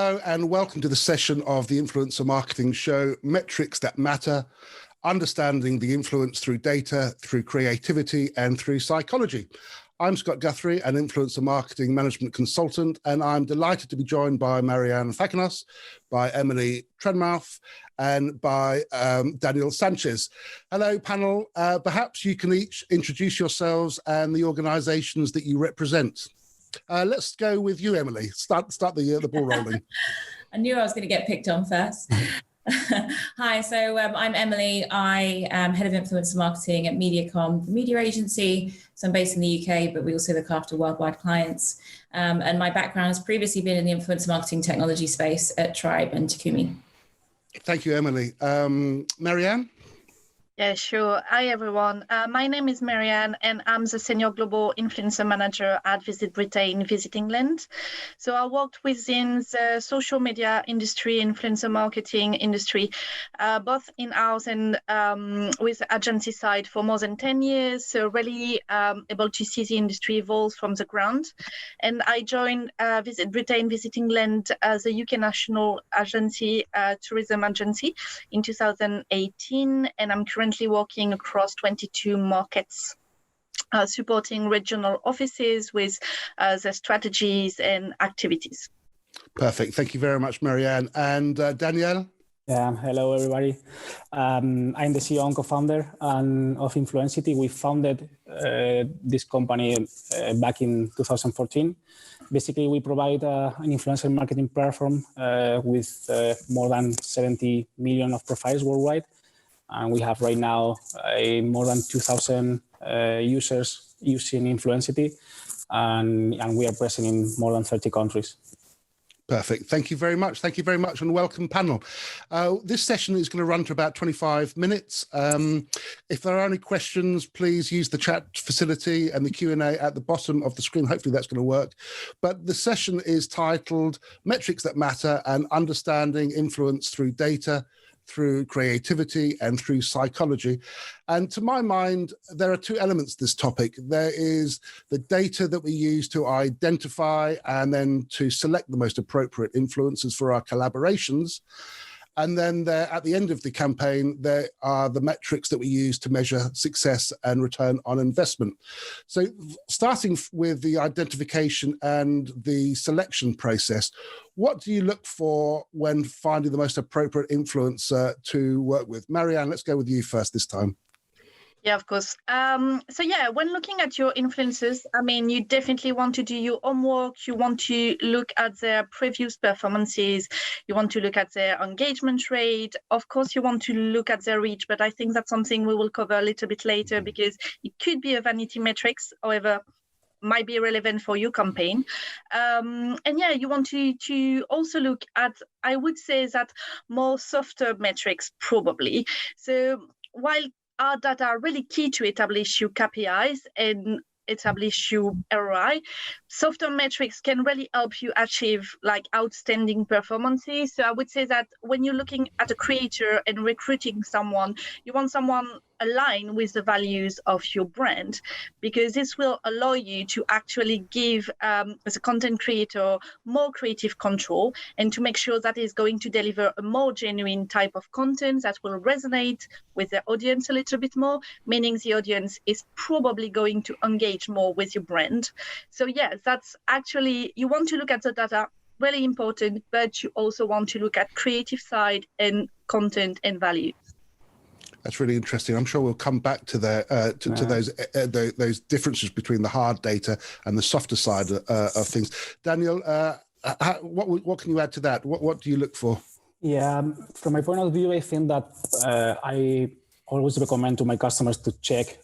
Hello and welcome to the session of the Influencer Marketing Show, Metrics That Matter, Understanding the Influence Through Data, Through Creativity and Through Psychology. I'm Scott Guthrie, an Influencer Marketing Management Consultant, and I'm delighted to be joined by Marianne Fakenas, by Emily Trenmouth, and by Daniel Sanchez. Hello, panel. Perhaps you can each introduce yourselves and the organizations that you represent. Let's go with you, Emily. Start the ball rolling. I knew I was going to get picked on first. Hi, so I'm Emily. I am head of influencer marketing at Mediacom, the media agency. So I'm based in the UK, but we also look after worldwide clients. And my background has previously been in the influencer marketing technology space at Tribe and Takumi. Thank you, Emily. Marianne? Yeah, sure. Hi, everyone. My name is Marianne, and I'm the Senior Global Influencer Manager at Visit Britain, Visit England. So I worked within the social media industry, influencer marketing industry, both in-house and with the agency side for more than 10 years. So really able to see the industry evolve from the ground. And I joined Visit Britain, Visit England as a UK national agency, tourism agency in 2018. And I'm currently working across 22 markets, supporting regional offices with their strategies and activities. Perfect. Thank you very much, Marianne. And Danielle? Yeah, hello, everybody. I'm the CEO and co-founder of Influencity. We founded this company back in 2014. Basically, we provide an influencer marketing platform with more than 70 million of profiles worldwide. And we have right now more than 2,000 users using Influencity, and we are present in more than 30 countries. Perfect. Thank you very much. Thank you very much, and welcome, panel. This session is going to run to about 25 minutes. If there are any questions, please use the chat facility and the Q&A at the bottom of the screen. Hopefully that's going to work. But the session is titled Metrics That Matter and Understanding Influence Through Data, Through Creativity and Through Psychology. And to my mind, there are two elements to this topic. There is the data that we use to identify and then to select the most appropriate influencers for our collaborations. And then there, at the end of the campaign, there are the metrics that we use to measure success and return on investment. So starting with the identification and the selection process, what do you look for when finding the most appropriate influencer to work with? Marianne, let's go with you first this time. Yeah, of course. So yeah, when looking at your influencers, I mean, you definitely want to do your homework. You want to look at their previous performances. You want to look at their engagement rate. Of course, you want to look at their reach, but I think that's something we will cover a little bit later because it could be a vanity metrics. However, might be relevant for your campaign. And yeah, you want to also look at, I would say that more softer metrics probably. So while our data are really key to establish your KPIs and establish your ROI, softer metrics can really help you achieve like outstanding performances. So I would say that when you're looking at a creator and recruiting someone, you want someone aligned with the values of your brand, because this will allow you to actually give as a content creator more creative control and to make sure that is going to deliver a more genuine type of content that will resonate with the audience a little bit more, meaning the audience is probably going to engage more with your brand. So yeah, that's actually, you want to look at the data, really important, but you also want to look at creative side and content and value. That's really interesting. I'm sure we'll come back to those differences between the hard data and the softer side of things. Daniel, what can you add to that? What do you look for? Yeah, from my point of view, I think that I always recommend to my customers to check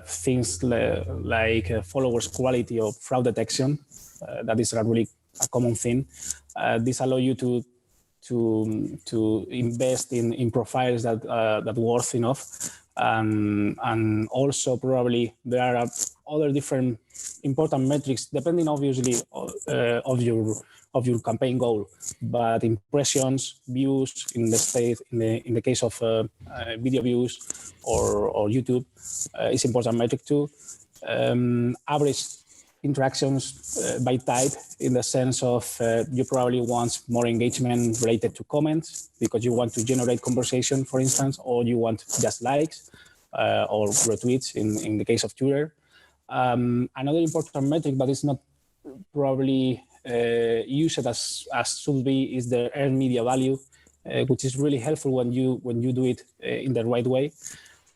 things like followers quality or fraud detection. That is a really common thing. This allows you to invest in profiles that worth enough, and also probably there are other different important metrics depending obviously of your campaign goal, but impressions, views in the case of video views or YouTube is important metric too. Average interactions by type, in the sense of you probably want more engagement related to comments because you want to generate conversation, for instance, or you want just likes or retweets in the case of Twitter. Another important metric, but it's not probably used as should be, is the earned media value, which is really helpful when you do it in the right way.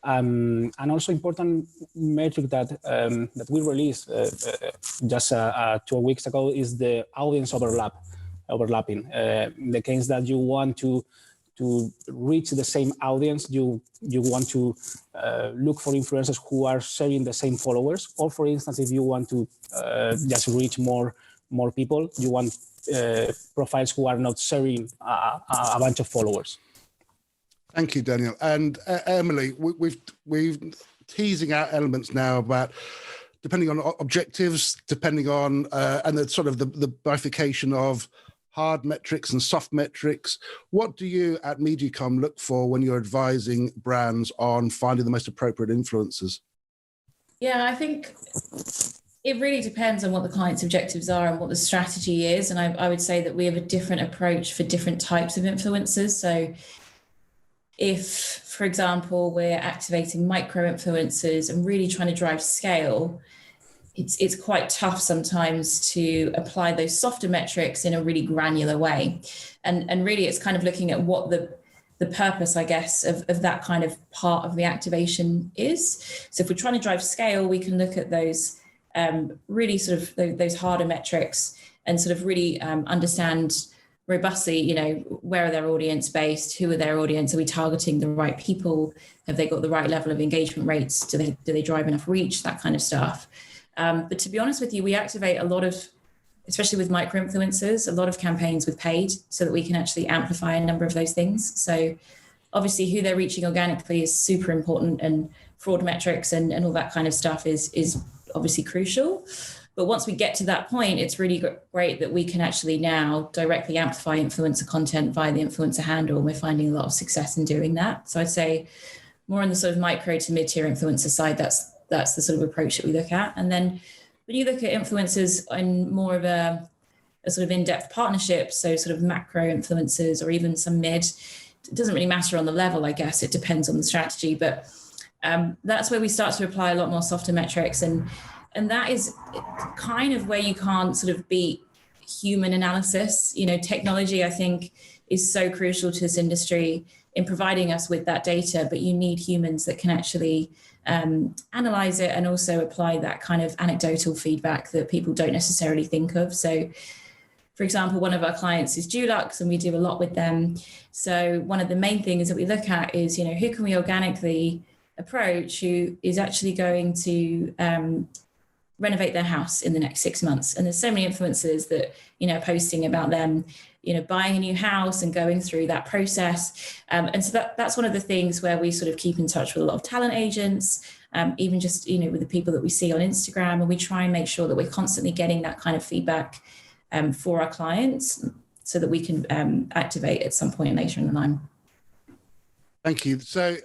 And also important metric that we released just 2 weeks ago is the audience overlapping. In the case that you want to reach the same audience, you want to look for influencers who are sharing the same followers, or for instance, if you want to just reach more people, you want profiles who are not sharing a bunch of followers. Thank you, Daniel. And Emily, we've teasing out elements now about depending on objectives, depending on and the sort of the bifurcation of hard metrics and soft metrics. What do you at Mediacom look for when you're advising brands on finding the most appropriate influencers? Yeah, I think it really depends on what the client's objectives are and what the strategy is. And I would say that we have a different approach for different types of influencers. So if, for example, we're activating micro influencers and really trying to drive scale, it's quite tough sometimes to apply those softer metrics in a really granular way. And really it's kind of looking at what the purpose, I guess, of that kind of part of the activation is. So if we're trying to drive scale, we can look at those really sort of those harder metrics and sort of really understand robustly, where are their audience based? Who are their audience? Are we targeting the right people? Have they got the right level of engagement rates? Do they drive enough reach? That kind of stuff. But to be honest with you, we activate a lot of, especially with micro influencers, a lot of campaigns with paid so that we can actually amplify a number of those things. So obviously who they're reaching organically is super important, and fraud metrics and all that kind of stuff is obviously crucial. But once we get to that point, it's really great that we can actually now directly amplify influencer content via the influencer handle. And we're finding a lot of success in doing that. So I'd say more on the sort of micro to mid-tier influencer side, that's the sort of approach that we look at. And then when you look at influencers in more of a sort of in-depth partnership, so sort of macro influencers or even some mid, it doesn't really matter on the level, I guess. It depends on the strategy. But that's where we start to apply a lot more softer metrics. And that is kind of where you can't sort of beat human analysis. Technology, I think, is so crucial to this industry in providing us with that data, but you need humans that can actually analyze it and also apply that kind of anecdotal feedback that people don't necessarily think of. So, for example, one of our clients is Dulux, and we do a lot with them. So one of the main things that we look at is, who can we organically approach who is actually going to renovate their house in the next 6 months. And there's so many influencers that, posting about them, buying a new house and going through that process. And so that's one of the things where we sort of keep in touch with a lot of talent agents, even just, with the people that we see on Instagram. And we try and make sure that we're constantly getting that kind of feedback for our clients so that we can activate at some point later in the line. Thank you. So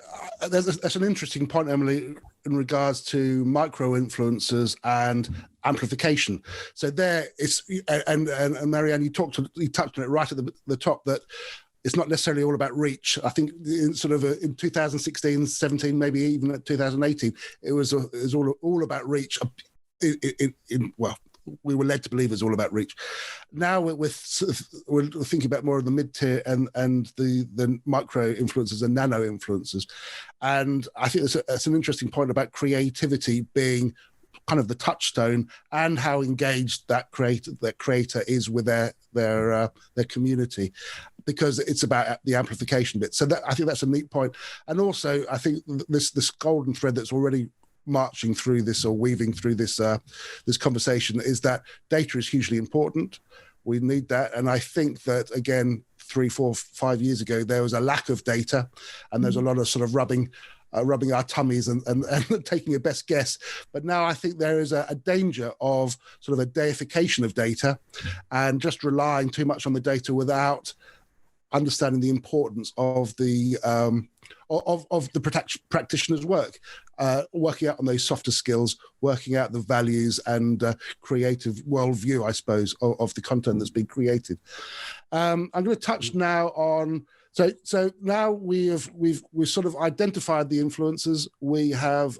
that's an interesting point, Emily, in regards to micro influencers and amplification. So there is, and Marianne, you touched on it right at the top, that it's not necessarily all about reach. I think in 2016, 17, maybe even 2018, it was all about reach. We were led to believe it's all about reach. Now we're thinking about more of the mid-tier and the micro influencers and nano influencers. And I think that's an interesting point about creativity being kind of the touchstone and how engaged that creator is with their community, because it's about the amplification bit. So I think that's a neat point. And also, I think this golden thread that's already marching through this or weaving through this conversation is that data is hugely important. We need that. And I think that, again, 3, 4, 5 years ago, there was a lack of data, and there's a lot of sort of rubbing our tummies and taking a best guess. But now I think there is a danger of sort of a deification of data and just relying too much on the data without understanding the importance of the practitioner's work, working out on those softer skills, working out the values and creative worldview, I suppose, of the content that's been created. I'm going to touch now on. So now we've sort of identified the influencers. We have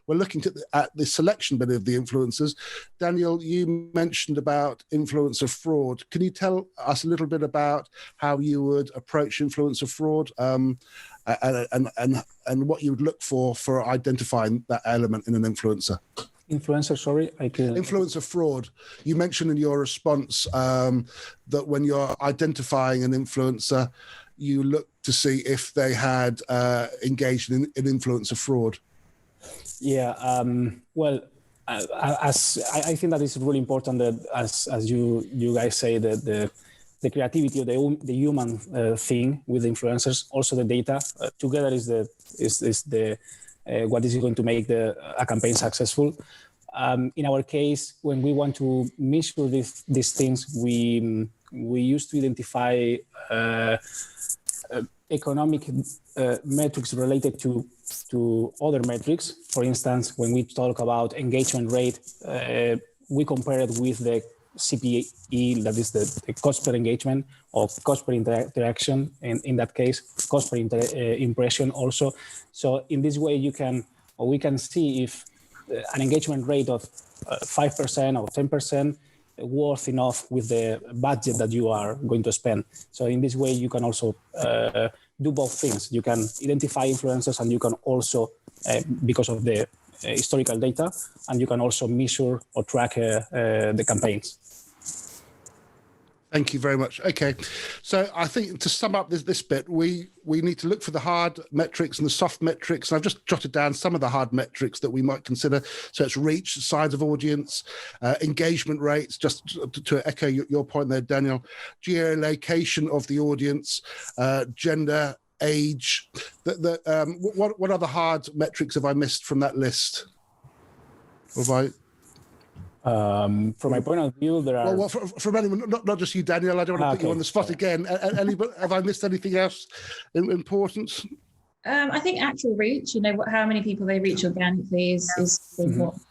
we're looking at the selection bit of the influencers. Daniel, you mentioned about influencer fraud. Can you tell us a little bit about how you would approach influencer fraud and what you would look for identifying that element in an influencer? Influencer, sorry, Influencer fraud. You mentioned in your response that when you're identifying an influencer, you look to see if they had engaged in influencer fraud. Yeah, well, as I think that it's really important that as you guys say that the creativity of the human thing with influencers, also the data together is the what is going to make a campaign successful. In our case, when we want to measure these things, we used to identify economic metrics related to other metrics. For instance, when we talk about engagement rate, we compare it with the CPE, that is the cost per engagement or cost per interaction, in that case, cost per impression also. So in this way, we can see if an engagement rate of 5% or 10% worth enough with the budget that you are going to spend. So in this way, you can also do both things. You can identify influencers, and you can also, because of the historical data, and you can also measure or track the campaigns. Thank you very much. Okay, so I think to sum up this bit, we need to look for the hard metrics and the soft metrics. And I've just jotted down some of the hard metrics that we might consider. So it's reach, size of audience, engagement rates, just to echo your point there, Daniel, geolocation of the audience, gender, age. What other hard metrics have I missed from that list? From my point of view, there are... Well, from anyone, not just you, Daniel. I don't want to put you on the spot again. Have I missed anything else important? I think actual reach, how many people they reach organically is important.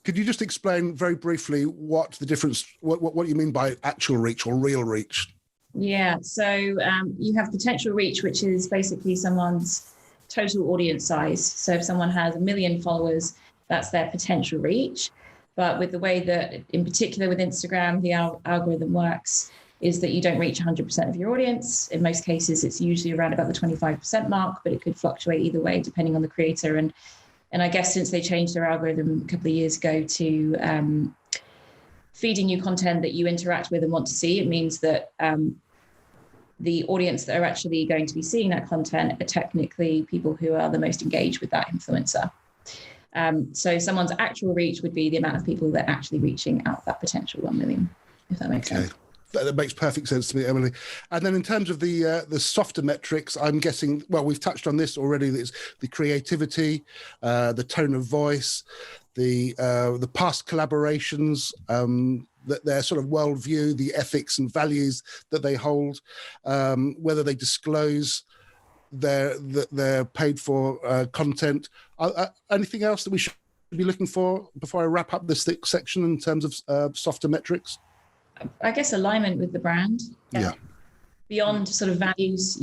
Could you just explain very briefly what the difference, what you mean by actual reach or real reach? Yeah, so you have potential reach, which is basically someone's total audience size. So if someone has 1 million followers, that's their potential reach. But with the way that, in particular with Instagram, the algorithm works is that you don't reach 100% of your audience. In most cases, it's usually around about the 25% mark, but it could fluctuate either way depending on the creator. And I guess since they changed their algorithm a couple of years ago to feeding you content that you interact with and want to see, it means that the audience that are actually going to be seeing that content are technically people who are the most engaged with that influencer. So someone's actual reach would be the amount of people that are actually reaching out that potential 1 million, if that makes sense. That makes perfect sense to me, Emily. And then in terms of the softer metrics, I'm guessing, well, we've touched on this already. There's the creativity, the tone of voice, the past collaborations, their sort of worldview, the ethics and values that they hold, whether they disclose their paid for content. Anything else that we should be looking for before I wrap up this section in terms of softer metrics? I guess alignment with the brand. Yeah. Beyond sort of values,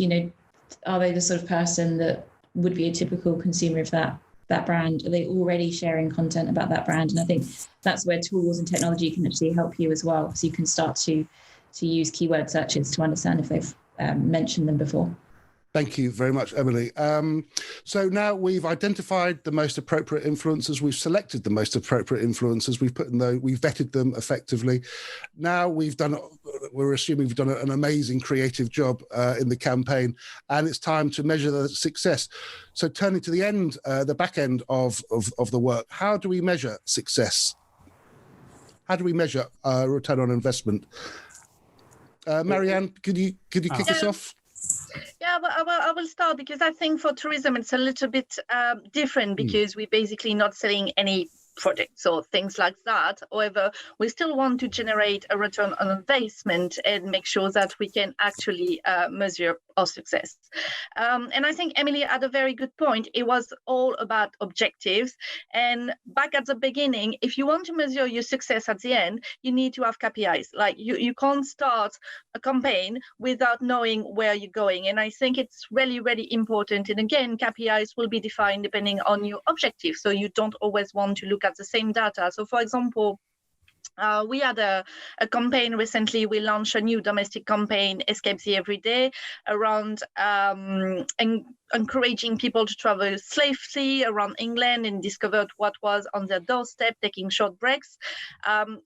are they the sort of person that would be a typical consumer of that brand? Are they already sharing content about that brand? And I think that's where tools and technology can actually help you as well, because you can start to use keyword searches to understand if they've mentioned them before. Thank you very much, Emily. So now we've identified the most appropriate influencers. We've selected the most appropriate influencers. We've vetted them effectively. Now we're assuming we've done an amazing creative job in the campaign, and it's time to measure the success. So turning to the back end of the work, how do we measure success? How do we measure return on investment? Marianne, could you kick us off? Yeah, I will start, because I think for tourism it's a little bit different, because we're basically not selling any projects or things like that. However, we still want to generate a return on investment and make sure that we can actually measure our success. And I think Emily had a very good point. It was all about objectives. And back at the beginning, if you want to measure your success at the end, you need to have KPIs. Like you can't start a campaign without knowing where you're going. And I think it's really, really important. And again, KPIs will be defined depending on your objective. So you don't always want to look at the same data. So for example, we had a campaign recently. We launched a new domestic campaign, Escape the Everyday, around encouraging people to travel safely around England and discovered what was on their doorstep, taking short breaks.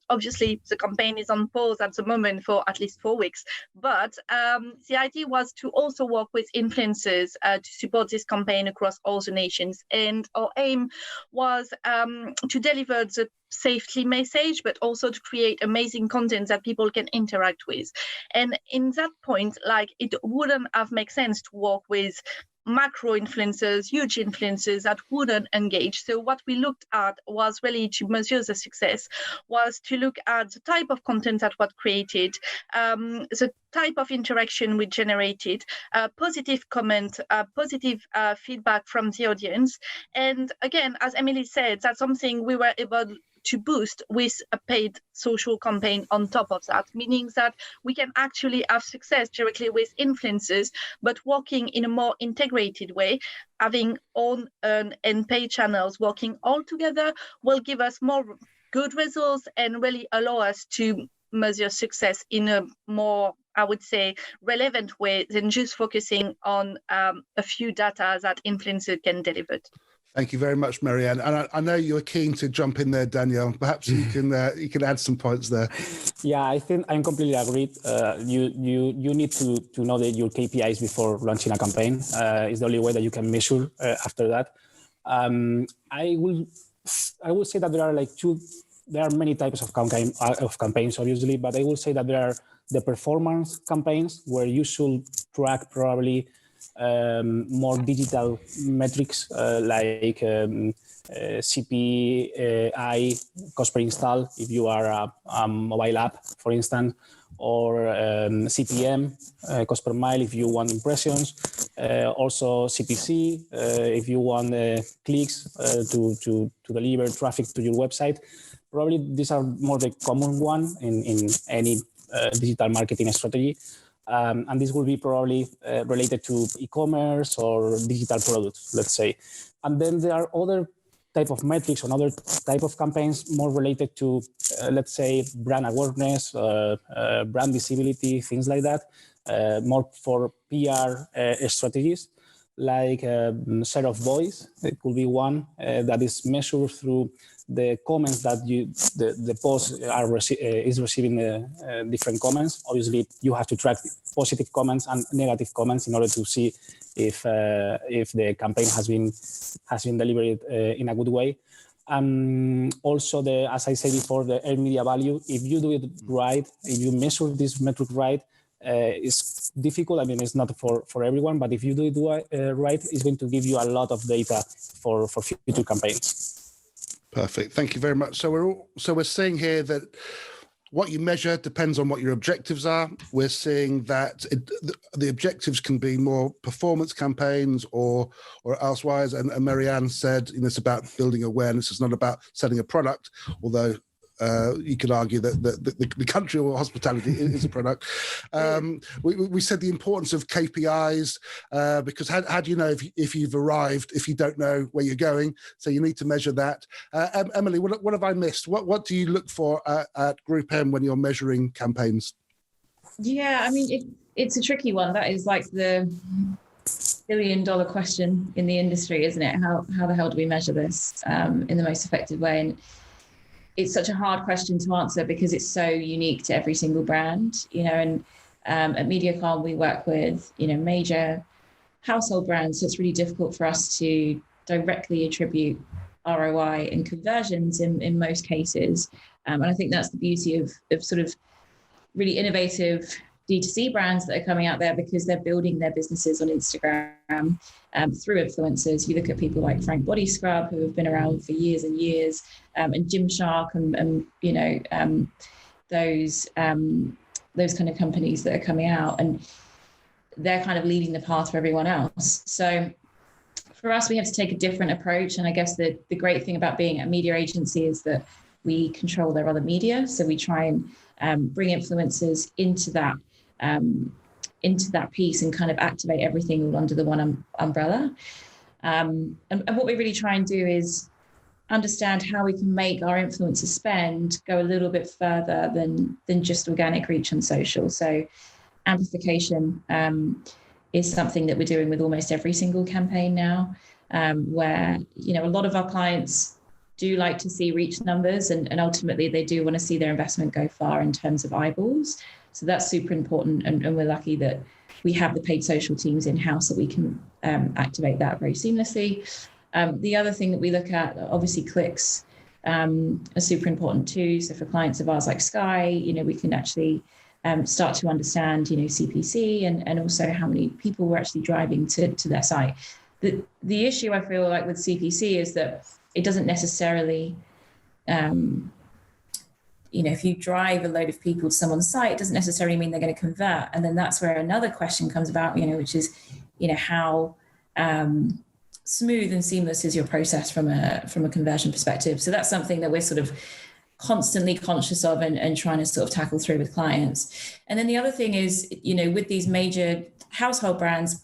Obviously, the campaign is on pause at the moment for at least 4 weeks. But the idea was to also work with influencers to support this campaign across all the nations. And our aim was to deliver the safety message, but also to create amazing content that people can interact with. And in that point, like, it wouldn't have made sense to work with macro influencers, huge influencers that wouldn't engage. So what we looked at was really to measure the success, was to look at the type of content that was created, the type of interaction we generated, positive comment, positive feedback from the audience. And again, as Emily said, that's something we were able to boost with a paid social campaign on top of that, meaning that we can actually have success directly with influencers, but working in a more integrated way, having own and paid channels working all together will give us more good results and really allow us to measure success in a more, I would say, relevant way than just focusing on a few data that influencers can deliver. Thank you very much, Marianne. And I know you're keen to jump in there, Danielle. Perhaps you can add some points there. Yeah, I think I'm completely agreed. You need to know that your KPIs before launching a campaign. Is the only way that you can measure after that. I will say that there are many types of campaigns, obviously, but I will say that there are the performance campaigns where you should track probably more digital metrics like CPI, cost per install, if you are a mobile app, for instance, or CPM, cost per mile, if you want impressions. Also CPC, if you want clicks to deliver traffic to your website. Probably these are more the common one in any digital marketing strategy. And this will be probably related to e-commerce or digital products, let's say. And then there are other type of metrics or other type of campaigns more related to, let's say, brand awareness, brand visibility, things like that, more for PR strategies, like share of voice. It could be one that is measured through the comments that the post is receiving different comments. Obviously, you have to track positive comments and negative comments in order to see if the campaign has been delivered in a good way. Also, as I said before, the earned media value. If you do it right, if you measure this metric right, it's difficult. I mean, it's not for everyone, but if you do it right, it's going to give you a lot of data for future campaigns. Perfect. Thank you very much. So we're seeing here that what you measure depends on what your objectives are. We're seeing that the objectives can be more performance campaigns or elsewise. And Marianne said, it's about building awareness. It's not about selling a product, although you could argue that the country or hospitality is a product. We said the importance of KPIs because how do you know if you've arrived if you don't know where you're going? So you need to measure that. Emily, what have I missed? What do you look for at GroupM when you're measuring campaigns? Yeah, I mean, it's a tricky one. That is like the $1 billion question in the industry, isn't it? How the hell do we measure this in the most effective way? And it's such a hard question to answer because it's so unique to every single brand, and at Mediacom, we work with, major household brands. So it's really difficult for us to directly attribute ROI and conversions in most cases. And I think that's the beauty of sort of really innovative D2C brands that are coming out there because they're building their businesses on Instagram through influencers. You look at people like Frank Body Scrub, who have been around for years and years, and Gymshark, and you know, those kind of companies that are coming out, and they're kind of leading the path for everyone else. So for us, we have to take a different approach. And I guess the great thing about being a media agency is that we control their other media. So we try and bring influencers into that piece and kind of activate everything all under the one umbrella. And what we really try and do is understand how we can make our influencer spend go a little bit further than just organic reach on social. So amplification is something that we're doing with almost every single campaign now, where, you know, a lot of our clients do like to see reach numbers, and ultimately they do want to see their investment go far in terms of eyeballs. So that's super important, and we're lucky that we have the paid social teams in-house that we can activate that very seamlessly. The other thing that we look at, obviously clicks are super important too. So for clients of ours like Sky, you know, we can actually start to understand, you know, CPC and also how many people we're actually driving to their site. The issue I feel like with CPC is that it doesn't necessarily, you know, if you drive a load of people to someone's site, it doesn't necessarily mean they're going to convert. And then that's where another question comes about, you know, which is, you know, how smooth and seamless is your process from a conversion perspective. So that's something that we're sort of constantly conscious of and trying to sort of tackle through with clients. And then the other thing is, you know, with these major household brands,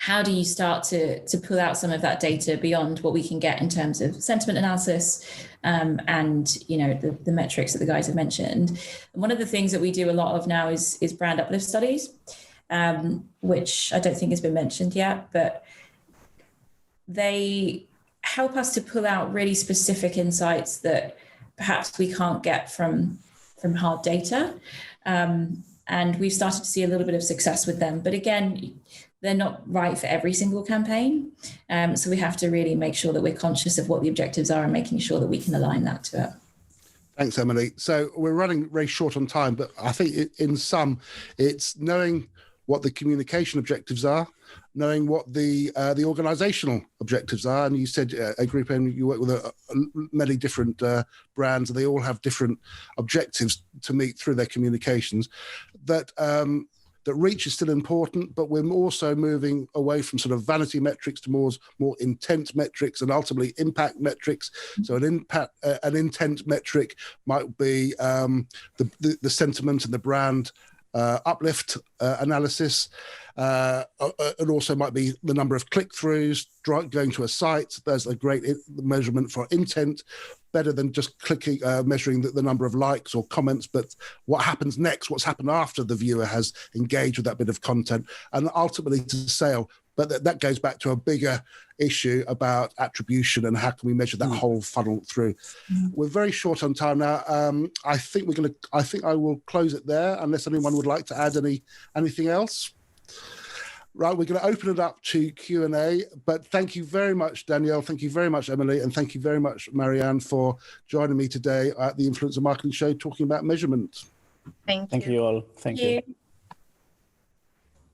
how do you start to pull out some of that data beyond what we can get in terms of sentiment analysis and, you know, the metrics that the guys have mentioned. And one of the things that we do a lot of now is brand uplift studies, which I don't think has been mentioned yet, but they help us to pull out really specific insights that perhaps we can't get from hard data. And we've started to see a little bit of success with them. But again, they're not right for every single campaign. So we have to really make sure that we're conscious of what the objectives are and making sure that we can align that to it. Thanks, Emily. So we're running very short on time, but I think in sum, it's knowing what the communication objectives are, knowing what the organizational objectives are. And you said at GroupM, you work with many different brands, and they all have different objectives to meet through their communications. That reach is still important, but we're also moving away from sort of vanity metrics to more intent metrics and ultimately impact metrics. So an intent metric might be the sentiment and the brand uplift analysis. It also might be the number of click-throughs going to a site. There's a great measurement for intent, better than just clicking, measuring the number of likes or comments, but what happens next, what's happened after the viewer has engaged with that bit of content, and ultimately to sale. But that goes back to a bigger issue about attribution and how can we measure that whole funnel through. We're very short on time now. I think I will close it there unless anyone would like to add anything else. Right, we're going to open it up to Q&A, but thank you very much, Danielle. Thank you very much, Emily. And thank you very much, Marianne, for joining me today at the Influencer Marketing Show talking about measurement. Thank you. Thank you all. Thank you.